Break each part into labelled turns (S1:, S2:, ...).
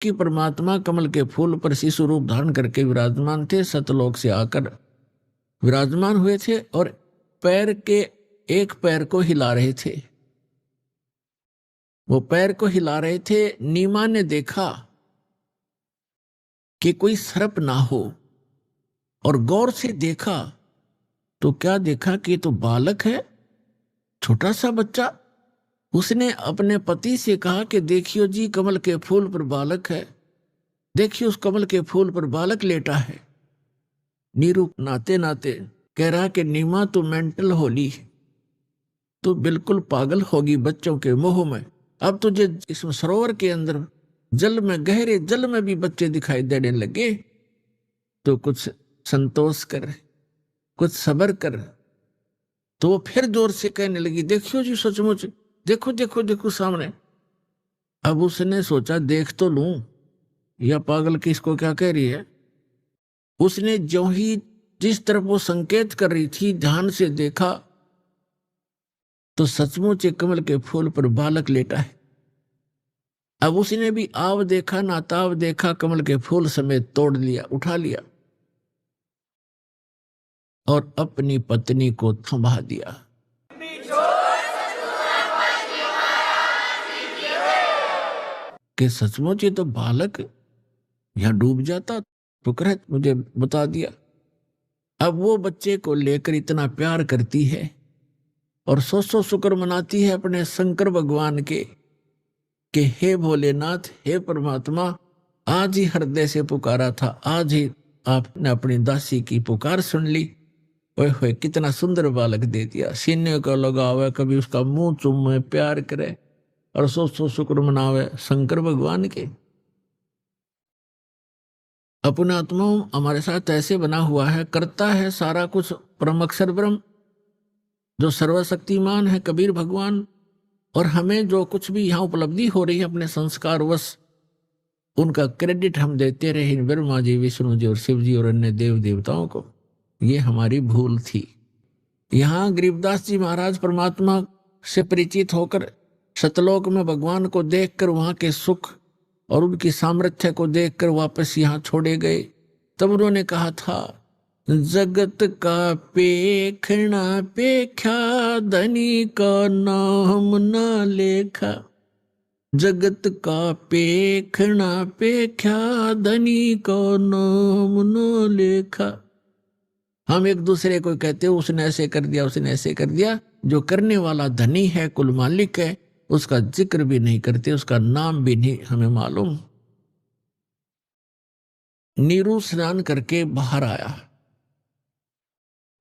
S1: कि परमात्मा कमल के फूल पर शिशु रूप धारण करके विराजमान थे, सतलोक से आकर विराजमान हुए थे और पैर के एक पैर को हिला रहे थे। वो पैर को हिला रहे थे। नीमा ने देखा कि कोई सर्प ना हो और गौर से देखा तो क्या देखा कि तो बालक है, छोटा सा बच्चा। उसने अपने पति से कहा कि देखियो जी, कमल के फूल पर बालक है, देखियो उस कमल के फूल पर बालक लेटा है। नीरू नाते नाते कह रहा कि नीमा तो मेंटल होली, तो बिल्कुल पागल होगी बच्चों के मोह में। अब तुझे इस सरोवर के अंदर जल में, गहरे जल में भी बच्चे दिखाई देने लगे, तो कुछ संतोष कर, कुछ सब्र कर। तो वो फिर जोर से कहने लगी, देखियो जी सचमुच, देखो देखो देखो सामने। अब उसने सोचा देख तो लूं, या पागल किसको क्या कह रही है। उसने जो ही जिस तरफ वो संकेत कर रही थी ध्यान से देखा तो सचमुच एक कमल के फूल पर बालक लेटा है। अब उसने भी आव देखा ना ताव देखा, कमल के फूल समेत तोड़ लिया, उठा लिया और अपनी पत्नी को थमा दिया। कि सचमुच ये तो बालक यहां डूब जाता, शुक्र है मुझे बता दिया। अब वो बच्चे को लेकर इतना प्यार करती है और सौ शुक्र मनाती है अपने शंकर भगवान के कि हे भोलेनाथ, हे परमात्मा, आज ही हृदय से पुकारा था, आज ही आपने अपनी दासी की पुकार सुन ली। ओए होए, कितना सुंदर बालक दे दिया। सीने को लगावे, कभी उसका मुंह चूमे, प्यार करे और सौ शुक्र मनावे शंकर भगवान के। अपना आत्मा हमारे साथ ऐसे बना हुआ है, करता है सारा कुछ परम अक्षर ब्रह्म जो सर्वशक्तिमान है कबीर भगवान। और हमें जो कुछ भी यहाँ उपलब्धि हो रही है अपने संस्कार वश, उनका क्रेडिट हम देते रहे ब्रह्मा जी, विष्णु जी और शिव जी और अन्य देव देवताओं को। ये हमारी भूल थी। यहाँ गरीबदास जी महाराज परमात्मा से परिचित होकर सतलोक में भगवान को देखकर वहां के सुख और उनकी सामर्थ्य को देखकर वापस यहाँ छोड़े गए। तब उन्होंने कहा था, जगत का पेखना पेख्या, धनी का नाम न लेखा। जगत का पेखना पेख्या, धनी का नाम न लेखा। हम एक दूसरे को कहते हो उसने ऐसे कर दिया, उसने ऐसे कर दिया। जो करने वाला धनी है, कुल मालिक है, उसका जिक्र भी नहीं करते, उसका नाम भी नहीं हमें मालूम। नीरू स्नान करके बाहर आया।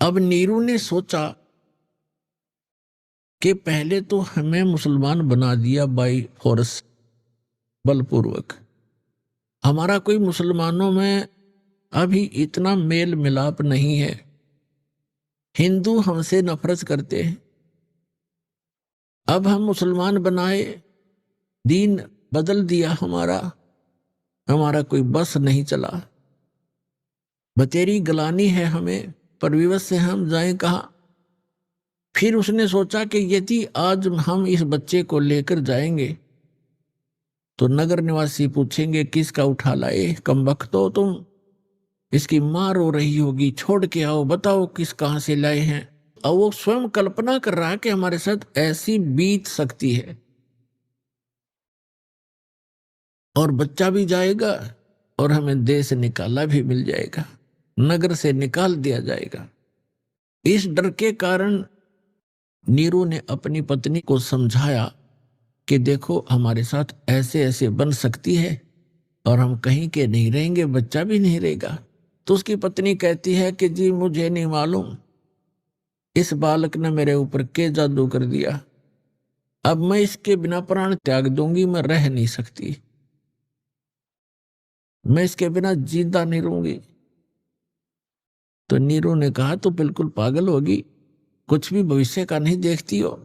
S1: अब नीरू ने सोचा कि पहले तो हमें मुसलमान बना दिया बाई फोर्स, बलपूर्वक। हमारा कोई मुसलमानों में अभी इतना मेल मिलाप नहीं है। हिंदू हमसे नफरत करते हैं। अब हम मुसलमान बनाए, दीन बदल दिया हमारा कोई बस नहीं चला। बतेरी गलानी है हमें, पर विवश से हम जाएं कहाँ। फिर उसने सोचा कि यदि आज हम इस बच्चे को लेकर जाएंगे तो नगर निवासी पूछेंगे किसका उठा लाए, कमबख्त हो तुम, इसकी मां रो रही होगी, छोड़ के आओ, बताओ किस कहां से लाए हैं। और वो स्वयं कल्पना कर रहा है कि हमारे साथ ऐसी बीत सकती है। और बच्चा भी जाएगा और हमें देश से निकाला भी मिल जाएगा, नगर से निकाल दिया जाएगा। इस डर के कारण नीरू ने अपनी पत्नी को समझाया कि देखो हमारे साथ ऐसे ऐसे बन सकती है और हम कहीं के नहीं रहेंगे, बच्चा भी नहीं रहेगा। तो उसकी पत्नी कहती है कि जी मुझे नहीं मालूम, इस बालक ने मेरे ऊपर के जादू कर दिया। अब मैं इसके बिना प्राण त्याग दूंगी, मैं रह नहीं सकती, मैं इसके बिना जिंदा नहीं रहूंगी। तो नीरू ने कहा तो बिल्कुल पागल होगी, कुछ भी भविष्य का नहीं देखती हो।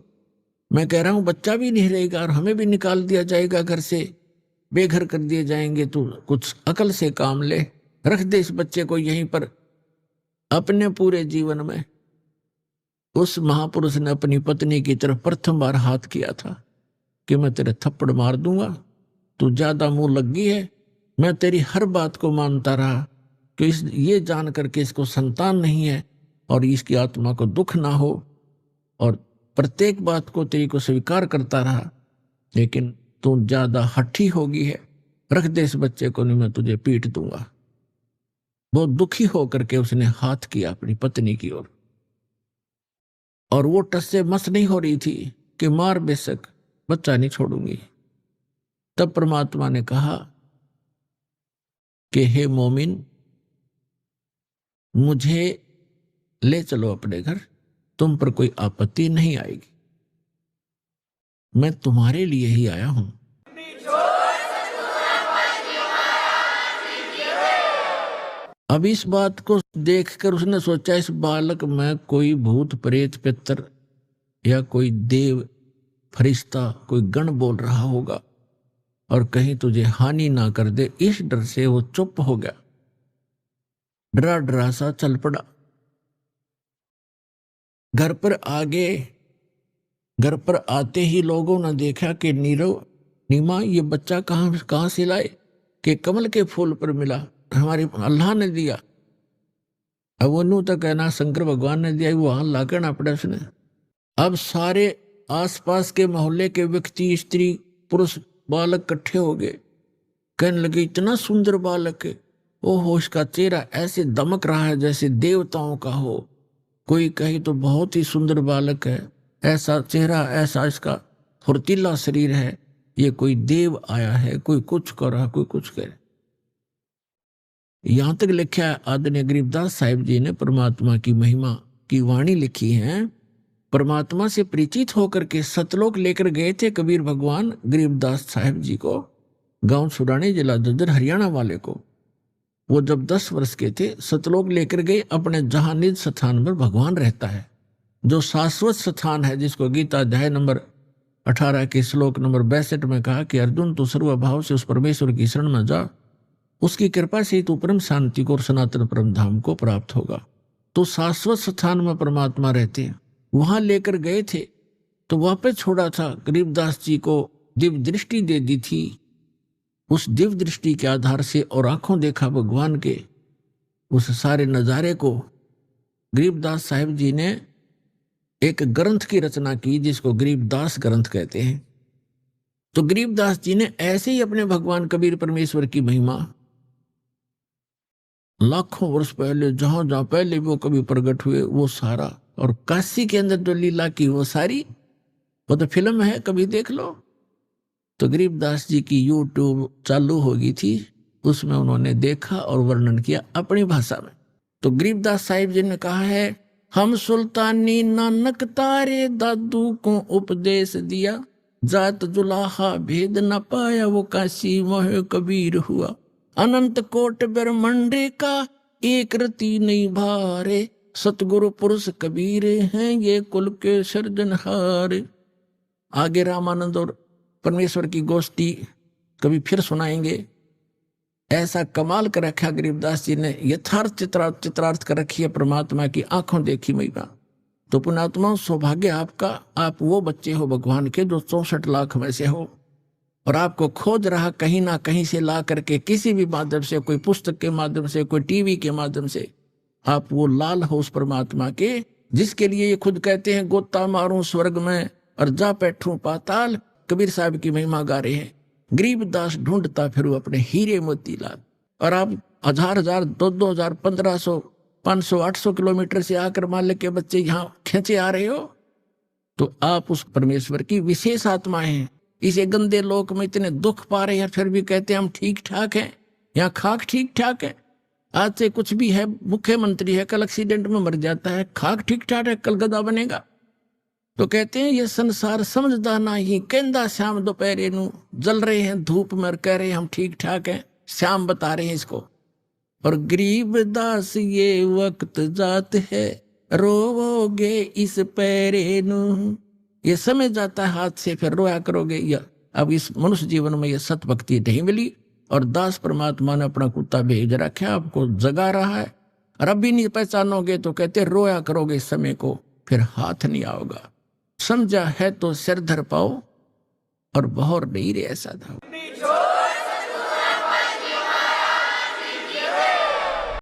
S1: मैं कह रहा हूं बच्चा भी नहीं रहेगा और हमें भी निकाल दिया जाएगा, घर से बेघर कर दिए जाएंगे। तो कुछ अकल से काम ले, रख दे इस बच्चे को यहीं पर। अपने पूरे जीवन में उस महापुरुष ने अपनी पत्नी की तरफ प्रथम बार हाथ किया था कि मैं तेरे थप्पड़ मार दूंगा, तू ज्यादा मुंह लग गई है, मैं तेरी हर बात को मानता रहा कि ये जान करके इसको संतान नहीं है और इसकी आत्मा को दुख ना हो, और प्रत्येक बात को तेरी को स्वीकार करता रहा, लेकिन तू ज्यादा हठी होगी है, रख दे इस बच्चे को, नहीं मैं तुझे पीट दूंगा। बहुत दुखी होकर के उसने हाथ किया अपनी पत्नी की ओर, और वो टस से मस नहीं हो रही थी कि मार बेशक, बच्चा नहीं छोड़ूंगी। तब परमात्मा ने कहा कि हे मोमिन, मुझे ले चलो अपने घर, तुम पर कोई आपत्ति नहीं आएगी, मैं तुम्हारे लिए ही आया हूं। अब इस बात को देखकर उसने सोचा इस बालक में कोई भूत प्रेत पितर या कोई देव फरिश्ता कोई गण बोल रहा होगा और कहीं तुझे हानि ना कर दे, इस डर से वो चुप हो गया, डरा डरा सा चल पड़ा। घर पर आते ही लोगों ने देखा कि नीरव नीमा ये बच्चा कहां से लाए, कि कमल के फूल पर मिला, हमारे अल्लाह ने दिया। अब वो नू तो कहना शंकर भगवान ने दिया, वहां ला करना पड़ा उसने। अब सारे आसपास के मोहल्ले के व्यक्ति, स्त्री, पुरुष, बालक इकट्ठे हो गए, कहने लगे इतना सुंदर बालक है, ओहो इसका चेहरा ऐसे दमक रहा है जैसे देवताओं का हो। कोई कहे तो बहुत ही सुंदर बालक है, ऐसा चेहरा, ऐसा इसका फुर्तीला शरीर है, ये कोई देव आया है, कोई कुछ कर रहा, कोई कुछ कर। यहां तक लिखा है आदरणीय गरीबदास साहिब जी ने परमात्मा की महिमा की वाणी लिखी है। परमात्मा से परिचित होकर के सतलोक लेकर गए थे कबीर भगवान गरीबदास साहिब जी को, गांव सुरानी, जिला जज्जर, हरियाणा वाले को। वो जब 10 वर्ष के थे सतलोक लेकर गए, अपने जहां निज स्थान पर भगवान रहता है, जो शाश्वत स्थान है, जिसको गीता अध्याय नंबर 18 के श्लोक नंबर 62 में कहा कि अर्जुन तू सर्वभाव से उस परमेश्वर की शरण में जा, उसकी कृपा से तू परम शांति को और सनातन परम धाम को प्राप्त होगा। तो शाश्वत स्थान में परमात्मा रहते हैं, वहां लेकर गए थे तो वहां पे छोड़ा था। गरीबदास जी को दिव्य दृष्टि दे दी थी, उस दिव्य दृष्टि के आधार से और आंखों देखा भगवान के उस सारे नजारे को। गरीबदास साहिब जी ने एक ग्रंथ की रचना की जिसको गरीबदास ग्रंथ कहते हैं। तो गरीबदास जी ने ऐसे ही अपने भगवान कबीर परमेश्वर की महिमा लाखों वर्ष पहले जहां जहां पहले वो कभी प्रकट हुए वो सारा, और काशी के अंदर जो लीला की वो सारी, वो तो फिल्म है, कभी देख लो। तो गरीबदास जी की यूट्यूब चालू हो गई थी, उसमें उन्होंने देखा और वर्णन किया अपनी भाषा में। तो गरीबदास साहिब जी ने कहा है, हम सुल्तानी नानक तारे दादू को उपदेश दिया, जात जुलाहा भेद न पाया वो काशी मोह कबीर हुआ, अनंत कोट ब्रह्मंडे का एक रति नहीं भारे, सतगुरु पुरुष कबीर हैं ये कुल के सर्जनहार। आगे रामानंद और परमेश्वर की गोष्ठी कभी फिर सुनाएंगे। ऐसा कमाल कर रखा गरीबदास जी ने, यथार्थ चित्रार्थ कर रखी है परमात्मा की आंखों देखी महिमा। तो पुण्यात्मा सौभाग्य आपका, आप वो बच्चे हो भगवान के जो 64 लाख में से हो, और आपको खोज रहा कहीं ना कहीं से ला करके, किसी भी माध्यम से, कोई पुस्तक के माध्यम से, कोई टीवी के माध्यम से, आप वो लाल हो उस परमात्मा के, जिसके लिए ये खुद कहते हैं गोता मारूं स्वर्ग में और जा बैठूं पाताल। कबीर साहब की महिमा गा रहे हैं। गरीबदास ढूंढता फिर अपने हीरे मोतीलाल, और आप 1000 2000 1500 500 800 किलोमीटर से आकर मालिक के बच्चे यहाँ खींचे आ रहे हो, तो आप उस परमेश्वर की विशेष आत्मा हैं। इसे गंदे लोक में इतने दुख पा रहे हैं, फिर भी कहते हैं हम ठीक ठाक हैं, यहाँ खाक ठीक ठाक है। आज से कुछ भी है, मुख्यमंत्री है, कल एक्सीडेंट में मर जाता है, खाक ठीक ठाक है, कल गधा बनेगा। तो कहते हैं ये संसार समझदा नहीं, कहंदा श्याम दोपहरे नू, जल रहे हैं धूप में और कह रहे हैं हम ठीक ठाक हैं, श्याम बता रहे हैं इसको। और गरीबदास ये वक्त जात है, रोवोगे इस पैरे नू, ये समय जाता है हाथ से, फिर रोया करोगे। या अब इस मनुष्य जीवन में ये सत भक्ति नहीं मिली, और दास परमात्मा ने अपना कुत्ता भेज रखा, आपको जगा रहा है, और अभी नहीं पहचानोगे तो कहते रोया करोगे इस समय को, फिर हाथ नहीं आओगा। समझा है तो सिर धर पाओ, और बहर नहीं रे ऐसा था।